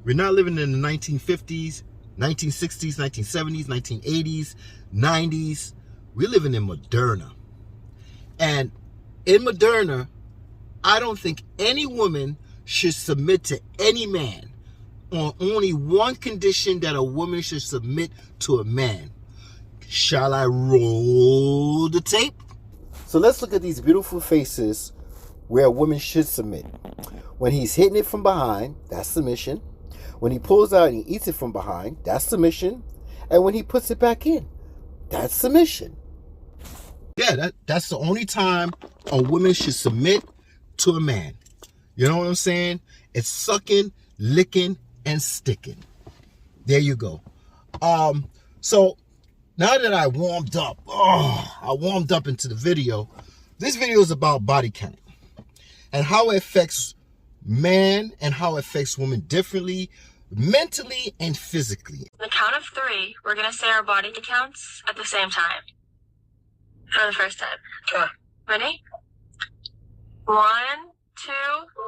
We're not living in the 1950s, 1960s, 1970s, 1980s, 90s. We're living in Moderna. And in Moderna, I don't think any woman should submit to any man on only one condition, that a woman should submit to a man. Shall I roll the tape? So let's look at these beautiful faces where a woman should submit. When he's hitting it from behind, that's submission. When he pulls out and he eats it from behind, that's submission. And when he puts it back in, that's submission. Yeah, that's the only time a woman should submit to a man. You know what I'm saying? It's sucking, licking, and sticking. There you go. So now that I warmed up, into the video. This video is about body count and how it affects man and how it affects women differently, mentally and physically. On the count of 3, we're gonna say our body counts at the same time. For the first time. Okay. Ready? 1, 2,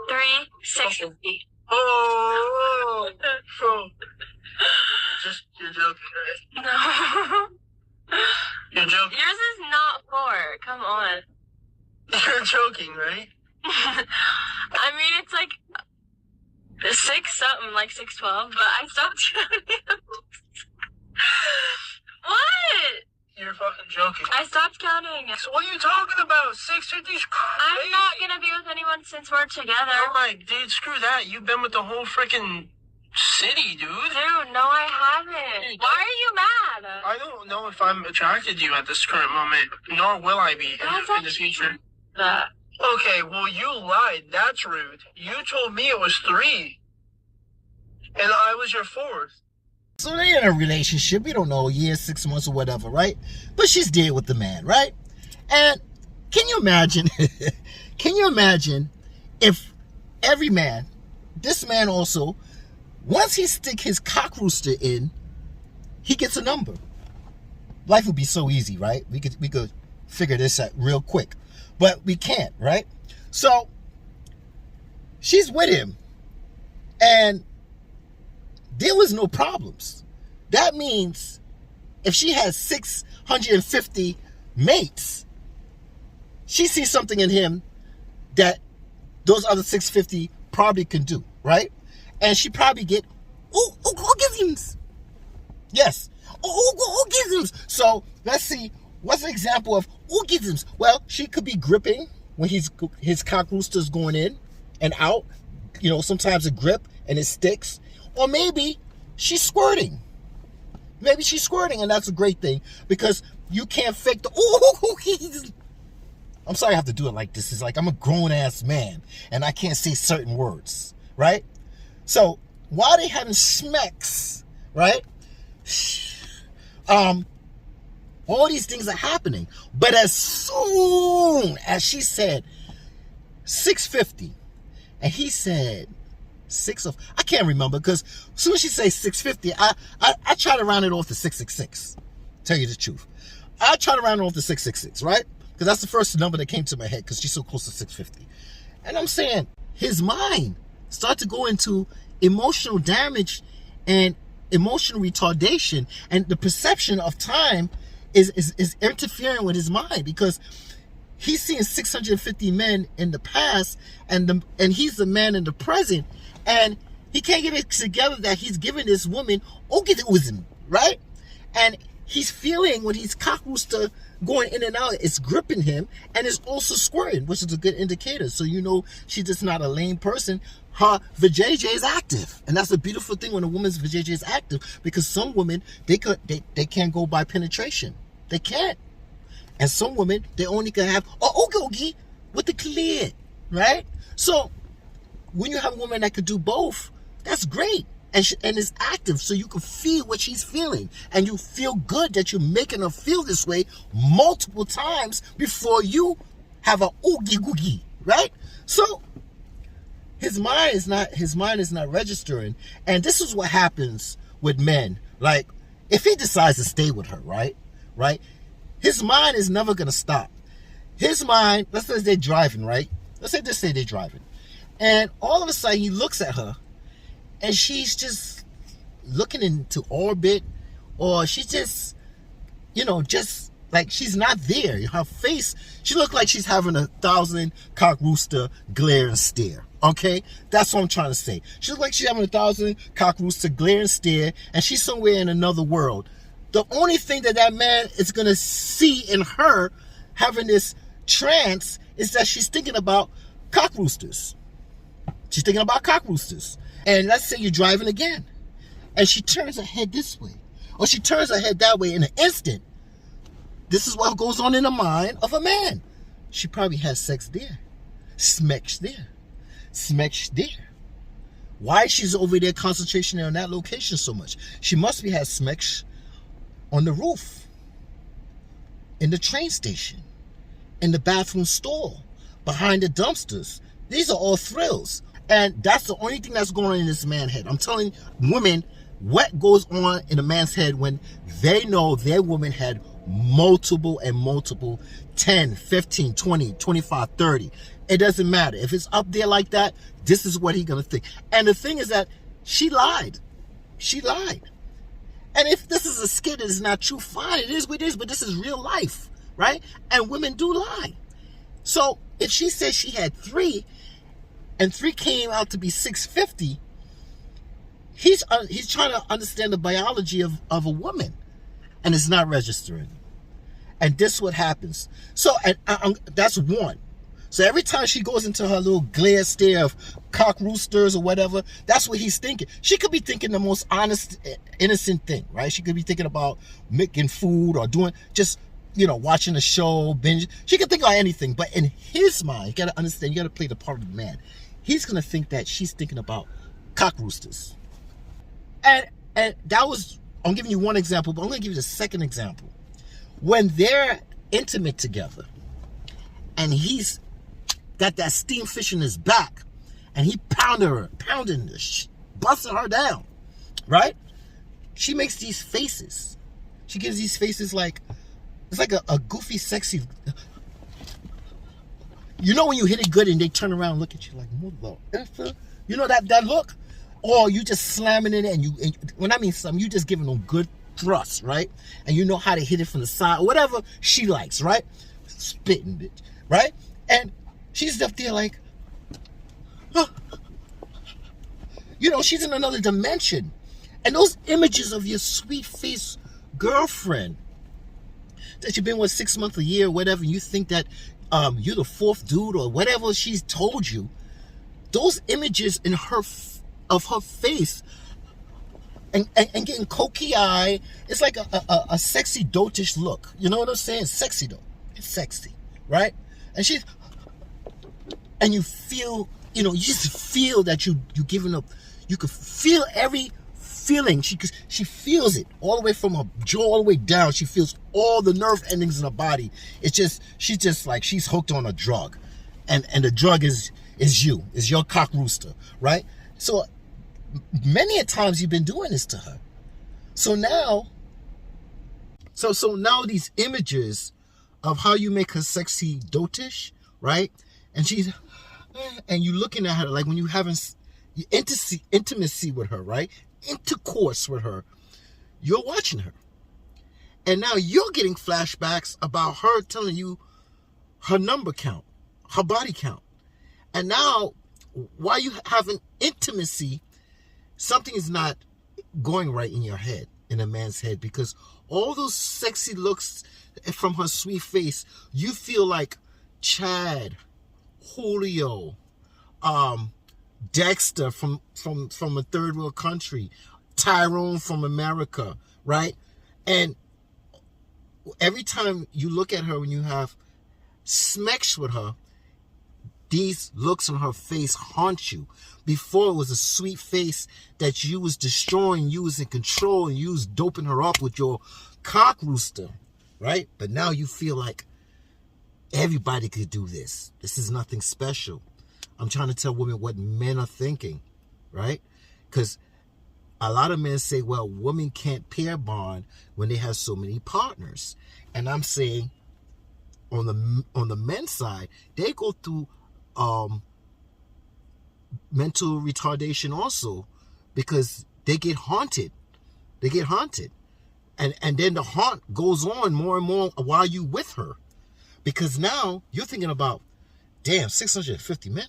3, 650. Oh, you're joking, right? No. You're joking. Yours is not 4. Come on. You're joking, right? I mean, it's like 6 something, like 612, but I stopped counting. What? You're fucking joking. I stopped counting. So what are you talking about? 650's crazy. I'm not gonna be with anyone since we're together. I'm like, dude, screw that. You've been with the whole freaking city, dude. Dude, no, I haven't. Dude, why are you mad? I don't know if I'm attracted to you at this current moment, nor will I be in the future. Okay, well, you lied. That's rude. You told me it was 3, and I was your 4th. So they're in a relationship, we don't know, a year, 6 months or whatever, right? But she's there with the man, right? And can you imagine, if every man, this man also, once he stick his cock rooster in, he gets a number. Life would be so easy, right? We could figure this out real quick. But we can't, right? So she's with him and there was no problems. That means if she has 650 mates, she sees something in him that those other 650 probably can do, right? And she probably get orgasms. Yes, orgasms. So let's see, what's an example of orgasms? Well, she could be gripping when his cock rooster's going in and out. You know, sometimes a grip and it sticks. Or maybe she's squirting. Maybe she's squirting, and that's a great thing because you can't fake the I'm sorry I have to do it like this. It's like I'm a grown-ass man and I can't say certain words, right? So while they having smacks, right? All these things are happening. But as soon as she said 650 and he said I can't remember, because as soon as she says 650, I try to round it off to 666. Tell you the truth. I try to round it off to 666, right? Because that's the first number that came to my head because she's so close to 650. And I'm saying his mind start to go into emotional damage and emotional retardation, and the perception of time is interfering with his mind because he's seeing 650 men in the past and he's the man in the present, and he can't get it together that he's giving this woman orgasm, right? And he's feeling when he's cock rooster going in and out, it's gripping him and it's also squirting, which is a good indicator. So you know she's just not a lame person. Her vajayjay is active, and that's a beautiful thing when a woman's vajayjay is active, because some women they can't go by penetration. They can't. And some women, they only can have oogie with the clit, right? So when you have a woman that could do both, that's great. And it's active, so you can feel what she's feeling. And you feel good that you're making her feel this way multiple times before you have a oogie googie, right? So his mind is not registering. And this is what happens with men. Like, if he decides to stay with her, right? His mind is never going to stop. His mind, let's say they're driving, right? Let's say they're driving. And all of a sudden he looks at her and she's just looking into orbit, or she's just, just like she's not there. Her face, she looked like she's having 1,000 cock rooster glare and stare. Okay, that's what I'm trying to say. She looks like she's having 1,000 cock rooster glare and stare, and she's somewhere in another world. The only thing that man is gonna see in her having this trance is that she's thinking about cock roosters. She's thinking about cock roosters. And let's say you're driving again, and she turns her head this way, or she turns her head that way in an instant. This is what goes on in the mind of a man. She probably has sex there. Smesh there. Smesh there. Why she's over there concentrating on that location so much? She must be had smesh on the roof, in the train station, in the bathroom stall, behind the dumpsters. These are all thrills. And that's the only thing that's going on in this man's head. I'm telling women what goes on in a man's head when they know their woman had multiple 10, 15, 20, 25, 30. It doesn't matter. If it's up there like that, this is what he's going to think. And the thing is that she lied. She lied. And if this is a skit that is not true, fine. It is what it is, but this is real life, right? And women do lie. So if she says she had 3, and 3 came out to be 650, he's trying to understand the biology of a woman, and it's not registering. And this is what happens. So that's one. So every time she goes into her little glare stare of cock roosters or whatever, that's what he's thinking. She could be thinking the most honest, innocent thing, right? She could be thinking about making food or doing just, watching a show, binge. She could think about anything. But in his mind, you got to understand, you got to play the part of the man. He's going to think that she's thinking about cock roosters. And that was, I'm giving you one example, but I'm going to give you the second example. When they're intimate together, and he's got that steam fish in his back, and he pounding this, busting her down, right? She makes these faces. She gives these faces like, it's like a goofy, sexy, when you hit it good and they turn around and look at you like, that look? Or you just slamming it, and when I mean something, you just giving them good thrust, right? And you know how to hit it from the side, or whatever she likes, right? Spitting, bitch, right? And she's up there like, she's in another dimension. And those images of your sweet face girlfriend that you've been with 6 months, a year, whatever, you think that you're the 4th dude or whatever she's told you, those images in of her face and getting cocky eye, it's like a sexy dotish look. You know what I'm saying? It's sexy though. It's sexy, right? And you feel, you just feel that you giving up. You could feel every feeling. She feels it all the way from her jaw all the way down. She feels all the nerve endings in her body. She's just like she's hooked on a drug, and the drug is your cock rooster, right? So many a times you've been doing this to her. So now these images of how you make her sexy dotish, right? And you looking at her like when you having intimacy with her, right? Intercourse with her, you're watching her. And now you're getting flashbacks about her telling you her number count, her body count. And now, while you having intimacy, something is not going right in your head, in a man's head, because all those sexy looks from her sweet face, you feel like Chad, Julio, Dexter from a third world country, Tyrone from America, right? And every time you look at her when you have sex with her, these looks on her face haunt you. Before, it was a sweet face that you was destroying, you was in control, and you was doping her up with your cock rooster, right? But now you feel like everybody could do this. This is nothing special. I'm trying to tell women what men are thinking, right? Because a lot of men say, well, women can't pair bond when they have so many partners. And I'm saying, on the men's side, they go through mental retardation also, because they get haunted. They get haunted. And then the haunt goes on more and more while you with her. Because now you're thinking about, damn, 650 men?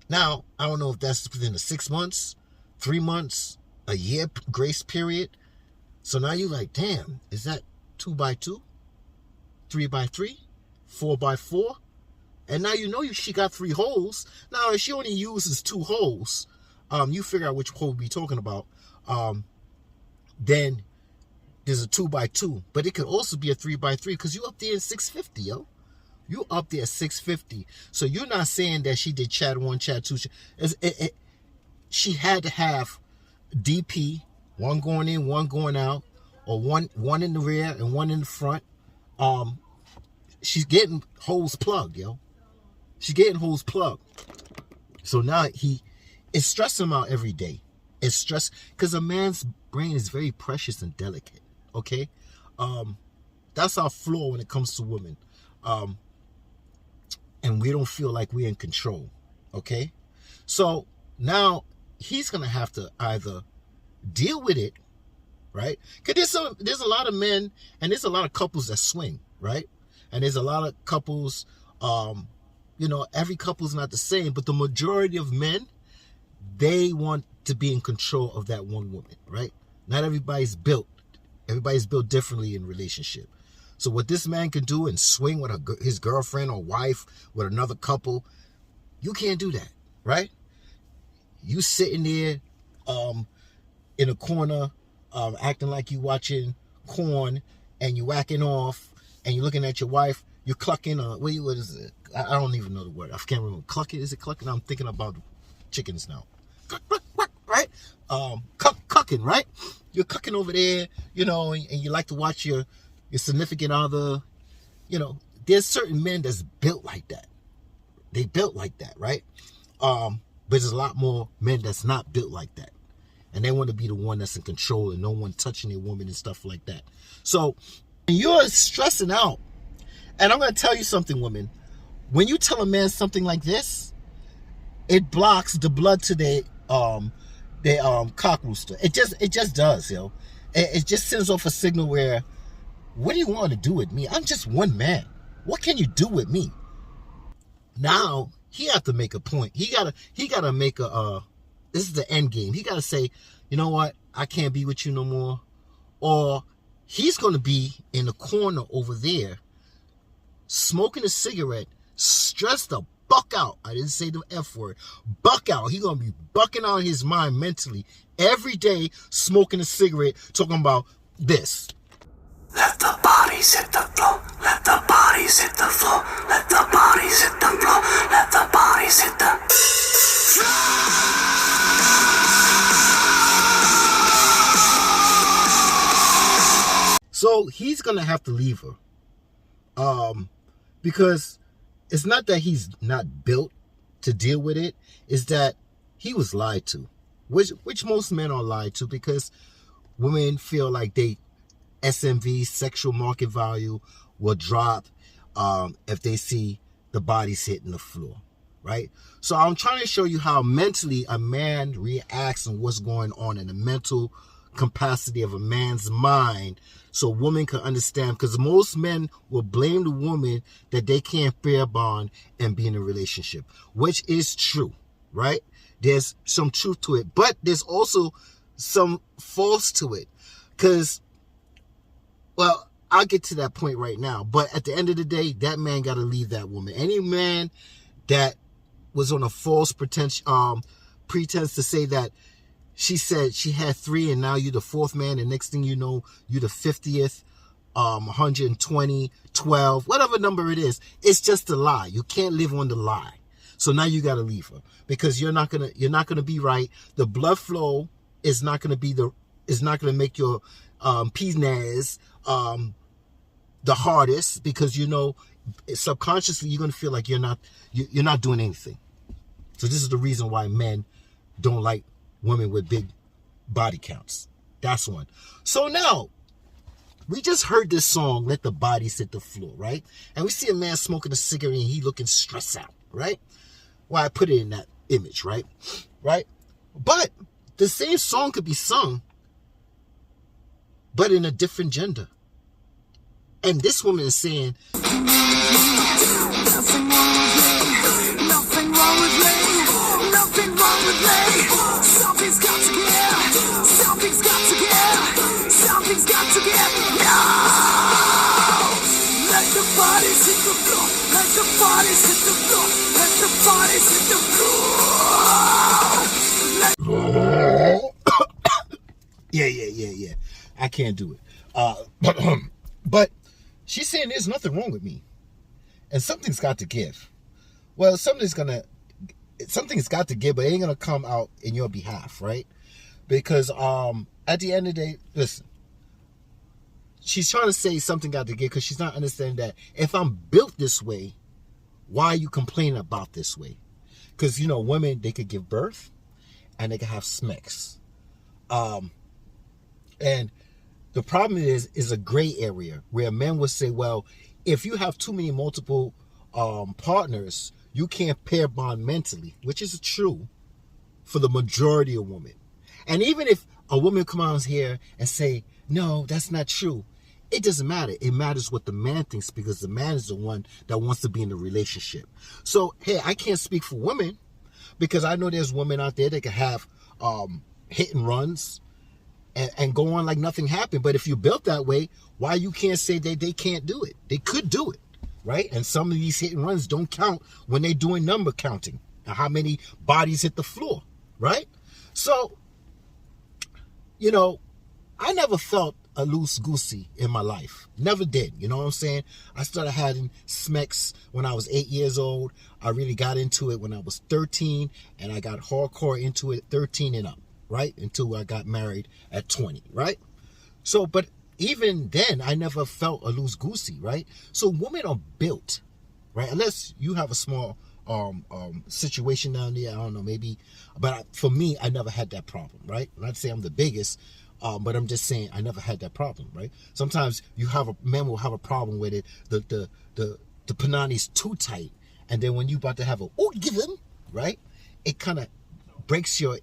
Now, I don't know if that's within the 6 months, 3 months, a year grace period. So now you're like, damn, is that 2x2, 3x3, 4x4? And now you know she got 3 holes. Now, if she only uses 2 holes, you figure out which hole we're talking about. Then there's a 2x2, but it could also be a 3x3 because you up there at 650, yo. You up there at 650. So you're not saying that she did chat 1, chat 2. She had to have DP, one going in, one going out, or one in the rear and one in the front. She's getting holes plugged, yo. She's getting holes plugged. So now it's stressing him out every day. It's stress because a man's brain is very precious and delicate. Okay, that's our flaw when it comes to women. And we don't feel like we're in control. Okay, so now he's gonna have to either deal with it, right? Because there's a lot of men and there's a lot of couples that swing, right? And there's a lot of couples. Every couple's not the same, but the majority of men, they want to be in control of that one woman, right? Not everybody's built. Everybody's built differently in a relationship. So what this man can do and swing with his girlfriend or wife with another couple, you can't do that, right? You sitting there in a corner acting like you watching corn and you whacking off and you're looking at your wife, you're clucking. What is it? I don't even know the word. I can't remember. Clucking? Is it clucking? I'm thinking about chickens now. Cluck, cluck, cluck, right? Cucking, right? You're cucking over there, and you like to watch your significant other. There's certain men that's built like that. They built like that, right? But there's a lot more men that's not built like that. And they want to be the one that's in control and no one touching their woman and stuff like that. So you're stressing out. And I'm going to tell you something, women. When you tell a man something like this, it blocks the blood to their cock rooster. It just does, yo. It just sends off a signal where, what do you want to do with me? I'm just one man. What can you do with me? Now he have to make a point. He gotta make this is the end game. He gotta say, you know what? I can't be with you no more. Or he's gonna be in the corner over there, smoking a cigarette, stressed the buck out. I didn't say the F word. Buck out. He's going to be bucking out his mind mentally every day, smoking a cigarette, talking about this. Let the bodies hit the floor. Let the bodies hit the floor. Let the bodies hit the floor. Let the bodies hit the So he's going to have to leave her. Because it's not that he's not built to deal with it. It's that he was lied to, which most men are lied to, because women feel like they SMV, sexual market value, will drop if they see the bodies hitting the floor, right? So I'm trying to show you how mentally a man reacts and what's going on in the mental capacity of a man's mind, so a woman can understand, because most men will blame the woman that they can't bear bond and be in a relationship, which is true, right? There's some truth to it, but there's also some false to it, because, well, I'll get to that point right now, but at the end of the day, that man got to leave that woman. Any man that was on a false pretense to say that she said she had 3 and now you're the 4th man, and next thing you know, you're the 50th, 120, 12, whatever number it is. It's just a lie. You can't live on the lie. So now you got to leave her, because you're not gonna be right. The blood flow is not gonna make your penis the hardest, because subconsciously you're gonna feel like you're not doing anything. So this is the reason why men don't like women with big body counts. That's one. So now, we just heard this song, Let the Bodies Hit the Floor, right? And we see a man smoking a cigarette and he looking stressed out, right? Well, I put it in that image, right? Right? But the same song could be sung, but in a different gender. And this woman is saying, Nothing wrong with me. Nothing wrong with me. Something's got to give. Something's got to give. Something's got to give. No! Let the bodies hit the floor. Let the bodies hit the floor. Let the bodies hit the floor. yeah. I can't do it. But she's saying there's nothing wrong with me. And something's got to give. Well, something's got to give, but it ain't going to come out in your behalf, right? Because at the end of the day, listen, she's trying to say something got to give because she's not understanding that if I'm built this way, why are you complaining about this way? Because, you know, women, they could give birth and they can have smecks. And the problem is a gray area where men will say, well, if you have too many multiple partners, you can't pair bond mentally, which is true for the majority of women. And even if a woman comes out here and say, no, that's not true, it doesn't matter. It matters what the man thinks because the man is the one that wants to be in the relationship. So, hey, I can't speak for women because I know there's women out there that can have hit and runs and go on like nothing happened. But if you built that way, why you can't say that they can't do it? They could do it, right? And some of these hit and runs don't count when they're doing number counting and how many bodies hit the floor, right? So, you know, I never felt a loose goosey in my life. Never did. You know what I'm saying? I started having smecks when I was 8 years old. I really got into it when I was 13, and I got hardcore into it 13 and up, right? Until I got married at 20, right? So, but even then, I never felt a loose goosey, right? So women are built, right? Unless you have a small situation down there, I don't know, maybe. But for me, I never had that problem, right? I'm not saying I'm the biggest, but I'm just saying I never had that problem, right? Sometimes men will have a problem with it. The panani's too tight, and then when you about to have a orgasm, right? It kind of breaks your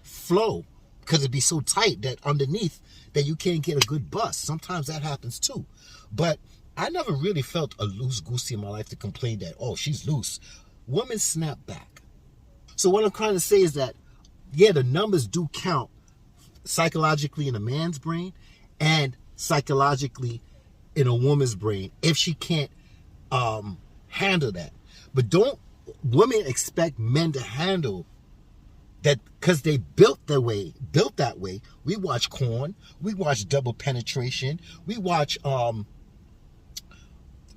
flow because it'd be so tight that underneath that you can't get a good bust. Sometimes that happens too, but I never really felt a loose goosey in my life to complain that, oh, she's loose. Women snap back. So what I'm trying to say is that, yeah, the numbers do count psychologically in a man's brain and psychologically in a woman's brain if she can't handle that. But don't women expect men to handle that because they built that way. We watch Corn, we watch Double Penetration, we watch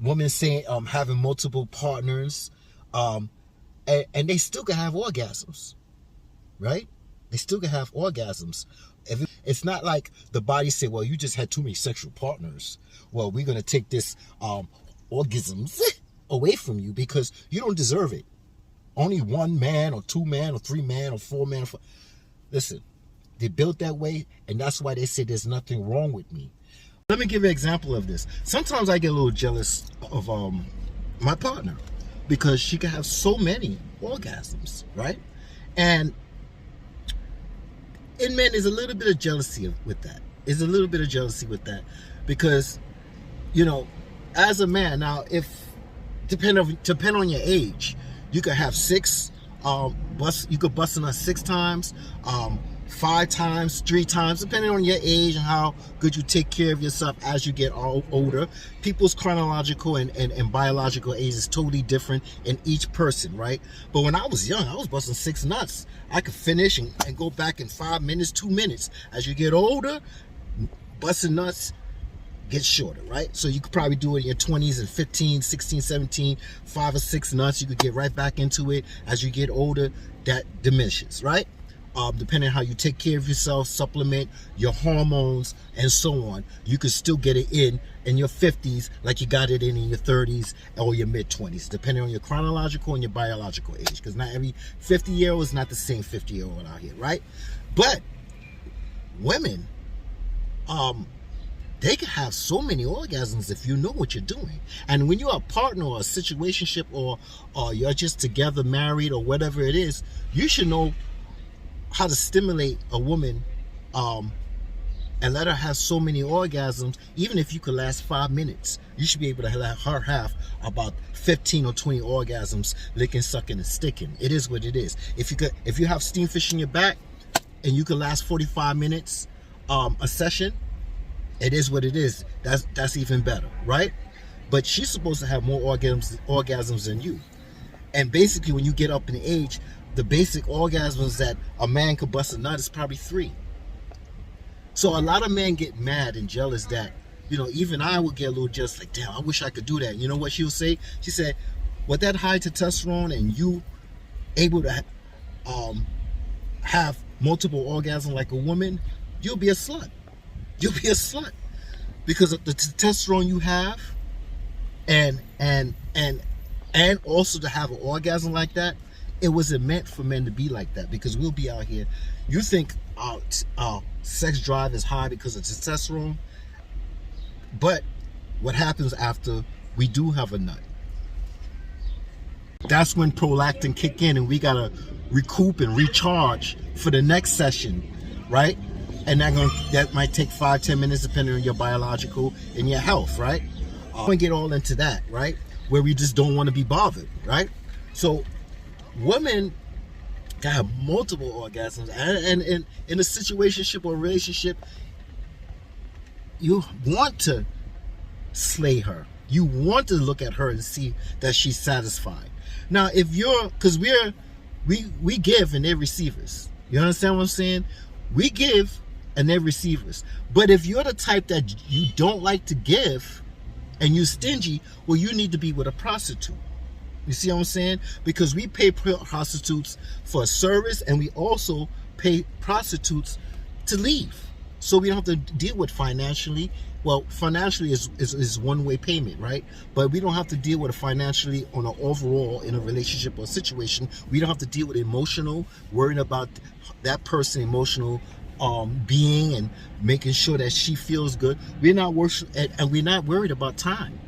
women saying having multiple partners, and they still can have orgasms, right? They still can have orgasms. It's not like the body say, well, you just had too many sexual partners. Well, we're gonna take this orgasms away from you because you don't deserve it. Only one man or two man or three man or four man. Listen, they built that way, and that's why they say there's nothing wrong with me. Let me give you an example of this. Sometimes I get a little jealous of my partner because she can have so many orgasms, right? And in men, there's a little bit of jealousy with that. There's a little bit of jealousy with that because, you know, as a man, now if depend on your age, you could have six, you could bust in us 6 times, 5 times, 3 times, depending on your age and how good you take care of yourself as you get older. People's chronological and biological age is totally different in each person, right? But when I was young, I was busting 6 nuts. I could finish and go back in 5 minutes, 2 minutes. As you get older, busting nuts gets shorter, right? So you could probably do it in your 20s and 15, 16, 17, 5 or 6 nuts. You could get right back into it. As you get older, that diminishes, right? Depending on how you take care of yourself, supplement your hormones, and so on, you could still get it in your 50s like you got it in your 30s or your mid-20s, depending on your chronological and your biological age, because not every 50-year-old is not the same 50-year-old out here, right? But women, they can have so many orgasms if you know what you're doing. And when you're a partner or a situationship or you're just together, married or whatever it is, you should know how to stimulate a woman, and let her have so many orgasms. Even if you could last 5 minutes, you should be able to let her have about 15 or 20 orgasms, licking, sucking, and sticking. It is what it is. If you have steam fish in your back and you could last 45 minutes a session, it is what it is. That's even better, right? But she's supposed to have more orgasms than you. And basically, when you get up in age, the basic orgasms that a man could bust a nut is probably 3. So a lot of men get mad and jealous that, even I would get a little jealous, like, damn, I wish I could do that. You know what she'll say? She said, with that high testosterone and you able to have multiple orgasms like a woman, you'll be a slut. You'll be a slut because of the testosterone you have, and also to have an orgasm like that. It wasn't meant for men to be like that, because we'll be out here. You think sex drive is high because of testosterone, but what happens after we do have a nut? That's when prolactin kick in, and we gotta recoup and recharge for the next session, right? And that might take 5-10 minutes depending on your biological and your health, right? I'm gonna get all into that, right? Where we just don't want to be bothered, right? So women can have multiple orgasms, and in a situationship or relationship, you want to slay her. You want to look at her and see that she's satisfied. Now, because we give and they're receivers. You understand what I'm saying? We give and they're receivers. But if you're the type that you don't like to give and you're stingy, well, you need to be with a prostitute. You see what I'm saying? Because we pay prostitutes for a service, and we also pay prostitutes to leave. So we don't have to deal with financially. Well, financially is one-way payment, right? But we don't have to deal with it financially on an overall in a relationship or situation. We don't have to deal with emotional, worrying about that person emotional being and making sure that she feels good. We're not worried about time.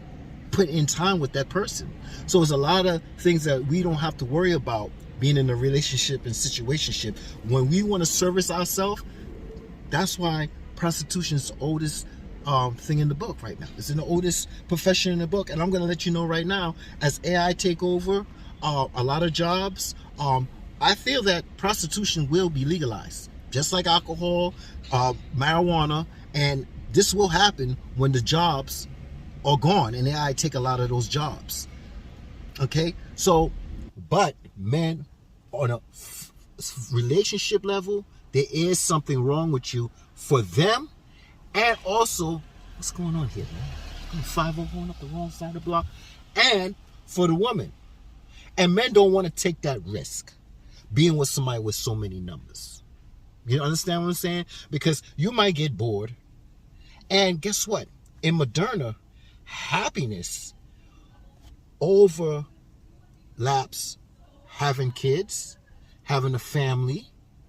Put in time with that person. So there's a lot of things that we don't have to worry about being in a relationship and situationship. When we want to service ourselves, that's why prostitution is the oldest thing in the book right now. It's in the oldest profession in the book. And I'm going to let you know right now, as AI take over a lot of jobs, I feel that prostitution will be legalized, just like alcohol, marijuana, and this will happen when the jobs are gone and AI take a lot of those jobs. Okay, so, but men, on a relationship level, there is something wrong with you for them. And also, what's going on here, man? 5-0 going up the wrong side of the block. And for the woman. And men don't want to take that risk, being with somebody with so many numbers. You understand what I'm saying? Because you might get bored. And guess what? In Moderna, happiness overlaps having kids, having a family,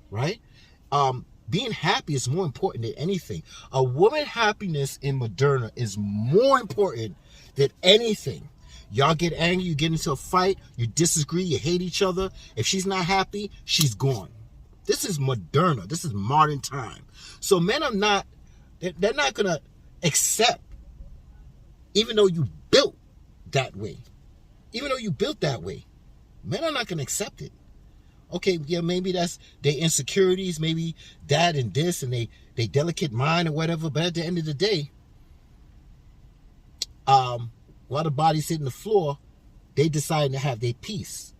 right? Being happy is more important than anything. A woman's happiness in Moderna is more important than anything. Y'all get angry, you get into a fight, you disagree, you hate each other. If she's not happy, she's gone. This is Moderna. This is modern time. So men are not, they're not going to accept, even though you built that way. Even though you built that way, men are not going to accept it. Okay, yeah, maybe that's their insecurities, maybe that and this, and they delicate mind or whatever. But at the end of the day, while the body's hitting the floor, they decide to have their peace.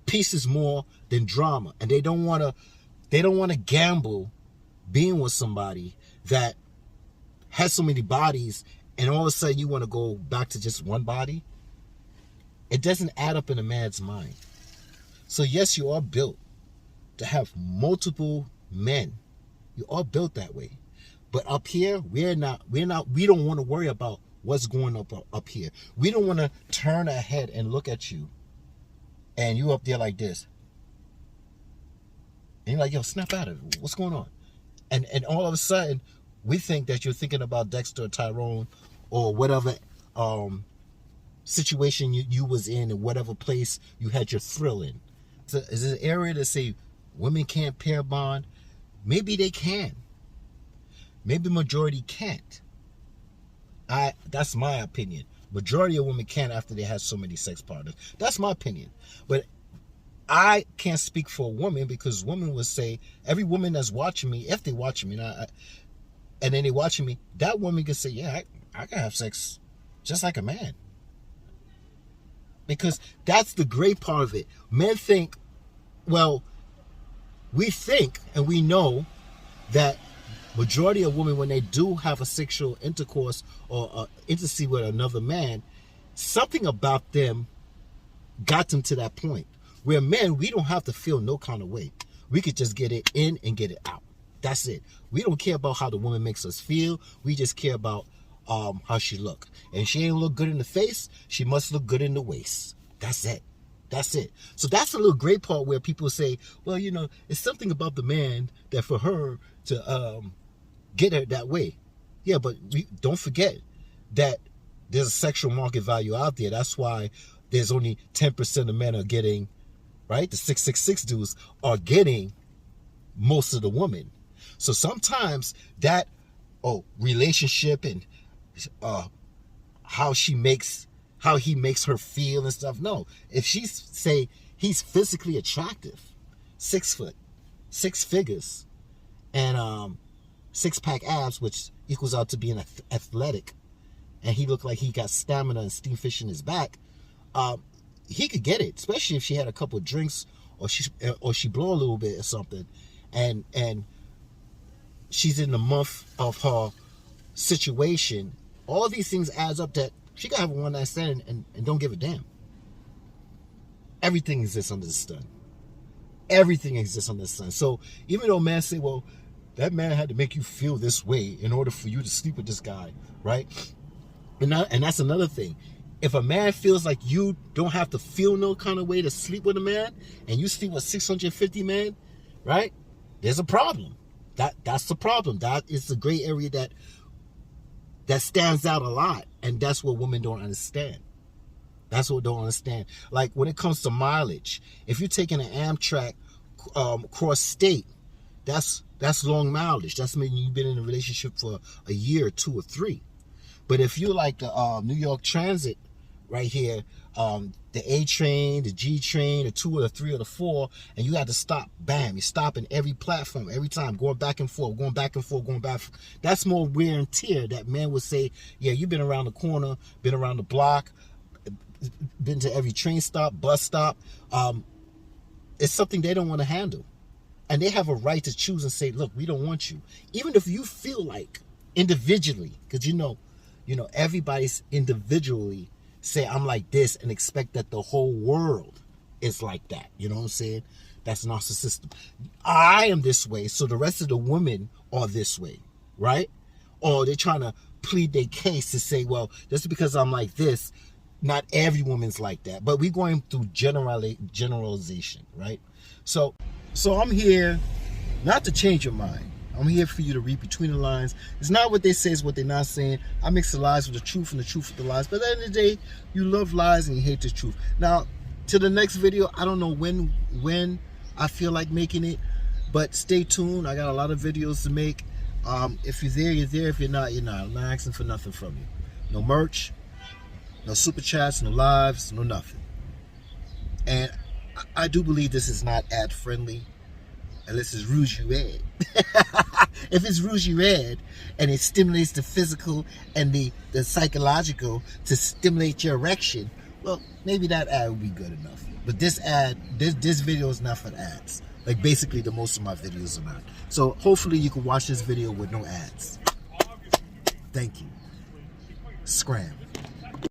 Peace is more than drama, and they don't want to gamble being with somebody that has so many bodies, and all of a sudden you want to go back to just one body. It doesn't add up in a man's mind. So yes, you are built to have multiple men. You are built that way. But up here, we don't want to worry about what's going up here. We don't want to turn our head and look at you, and you up there like this. And you're like, yo, snap out of it. What's going on? And all of a sudden, we think that you're thinking about Dexter or Tyrone or whatever situation you was in, and whatever place you had your thrill in. So it's an area to say women can't pair bond. Maybe they can. Maybe majority can't. That's my opinion. Majority of women can after they have so many sex partners. That's my opinion. But I can't speak for a woman, because women would say, every woman that's watching me, if they watching me, and then they watching me, that woman can say, yeah, I can have sex just like a man. Because that's the great part of it. Men think, well, we think and we know that majority of women, when they do have a sexual intercourse or intimacy with another man, something about them got them to that point. Where men, we don't have to feel no kind of way. We could just get it in and get it out. That's it. We don't care about how the woman makes us feel. We just care about how she look. And if she ain't look good in the face, she must look good in the waist. That's it. That's it. So that's a little great part where people say, well, you know, it's something about the man that for her to get her that way. Yeah, but don't forget that there's a sexual market value out there. That's why there's only 10% of men are getting, right? The 666 dudes are getting most of the women. So sometimes that relationship and how he makes her feel and stuff. No, if she's say he's physically attractive, 6 foot, 6 figures, and 6-pack abs, which equals out to being athletic, and he looked like he got stamina and steam fish in his back, he could get it, especially if she had a couple of drinks or she blow a little bit or something, and she's in the month of her situation. All these things adds up that she could have a one-night stand and don't give a damn. Everything exists under the sun. Everything exists under the sun. So even though men say, well, that man had to make you feel this way in order for you to sleep with this guy, right? And that's another thing. If a man feels like you don't have to feel no kind of way to sleep with a man, and you sleep with 650 men, right? There's a problem. That's the problem. That is the gray area that stands out a lot, and that's what women don't understand. That's what they don't understand. Like when it comes to mileage, if you're taking an Amtrak cross state, that's long mileage. That's meaning you've been in a relationship for a year, 2 or 3. But if you're like the New York Transit right here, the A train, the G train, the 2 or the 3 or the 4, and you have to stop, bam, you stop in every platform, every time, going back and forth, going back and forth, going back. That's more wear and tear. That man would say, yeah, you've been around the corner, been around the block, been to every train stop, bus stop. It's something they don't want to handle. And they have a right to choose and say, look, we don't want you. Even if you feel like individually, because you know, everybody's individually say, I'm like this, and expect that the whole world is like that. You know what I'm saying? That's narcissistic. I am this way, so the rest of the women are this way, right? Or they're trying to plead their case to say, well, just because I'm like this, not every woman's like that. But we're going through generalization, right? So I'm here not to change your mind. I'm here for you to read between the lines. It's not what they say, it's what they're not saying. I mix the lies with the truth and the truth with the lies. But at the end of the day, you love lies and you hate the truth. Now, to the next video, I don't know when I feel like making it, but stay tuned. I got a lot of videos to make. If you're there, you're there. If you're not, you're not. I'm not asking for nothing from you. No merch, no super chats, no lives, no nothing. And I do believe this is not ad friendly. Unless it's Rouge Red. If it's Rouge Red and it stimulates the physical and the psychological to stimulate your erection, well, maybe that ad would be good enough. But this video is not for ads. Like basically the most of my videos are not. So hopefully you can watch this video with no ads. Thank you. Scram.